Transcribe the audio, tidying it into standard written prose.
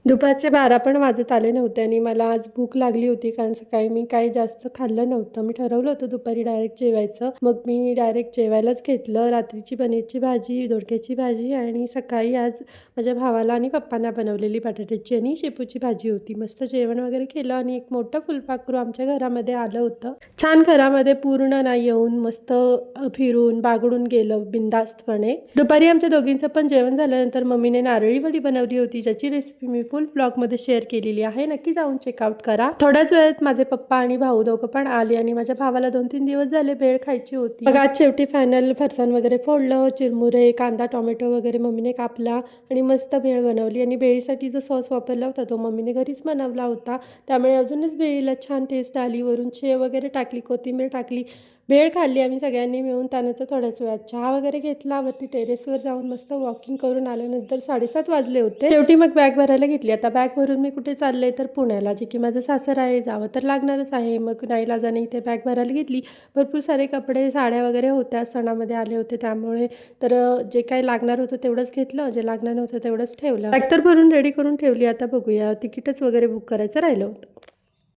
दुपारचे 12 पण वाजत आले नव्हते आणि मला आज भूक लागली होती कारण सकाळी मी काही जास्त खाल्लं नव्हतं. मी ठरवलं होतं दुपारी डायरेक्ट जेवायचं. मग मी डायरेक्ट जेवायलाच घेतलं. रात्रीची पनीरची भाजी, दोडक्याची भाजी आणि सकाळी आज माझ्या भावाला आणि पप्पांना बनवलेली बटाट्याची आणि शेपूची भाजी होती. मस्त जेवण वगैरे केलं आणि एक मोठं फुलपाखरू आमच्या घरामध्ये आलं होतं. छान घरामध्ये पूर्ण नाही येऊन मस्त फिरून बागडून गेलं बिनधास्तपणे. दुपारी आमच्या दोघींचं पण जेवण झाल्यानंतर मम्मीने नारळी वडी बनवली होती, ज्याची रेसिपी मी फुल ब्लॉगमध्ये शेअर केलेली आहे. नक्की जाऊन चेकआउट करा. थोड्याच वेळात माझे पप्पा आणि भाऊ दोघं पण आले आणि माझ्या भावाला 2-3 दिवस झाले भेळ खायची होती. मग आज शेवटी फायनल फरसाण वगैरे फोडलं, चिरमुरे, कांदा, टोमॅटो वगैरे मम्मीने कापला आणि मस्त भेळ बनवली. आणि भेळीसाठी जो सॉस वापरला होता तो मम्मीने घरीच बनवला होता, त्यामुळे अजूनच भेळीला छान टेस्ट आली. वरून शेव वगैरे टाकली, कोथिंबीर टाकली, भेळ खाल्ली आम्ही सगळ्यांनी मिळून. त्यानंतर थोड्याच वेळात चहा वगैरे घेतला. वरती टेरेसवर जाऊन मस्त वॉकिंग करून आल्यानंतर 7:30 वाजले होते. शेवटी मग बॅग भरायला घेतली. आता बॅग भरून मी कुठे चालले तर पुण्याला, जे की माझं सासर आहे, जावं तर लागणारच आहे. मग नाईलाजाने इथे बॅग भरायला घेतली. भरपूर सारे कपडे, साड्या वगैरे होत्या, सणामध्ये आले होते त्यामुळे. तर जे काही लागणार होतं तेवढंच घेतलं, जे लागणार नव्हतं तेवढंच ठेवलं. बॅग तर भरून रेडी करून ठेवली. आता बघूया, तिकीटच वगैरे बुक करायचं राहिलं होतं.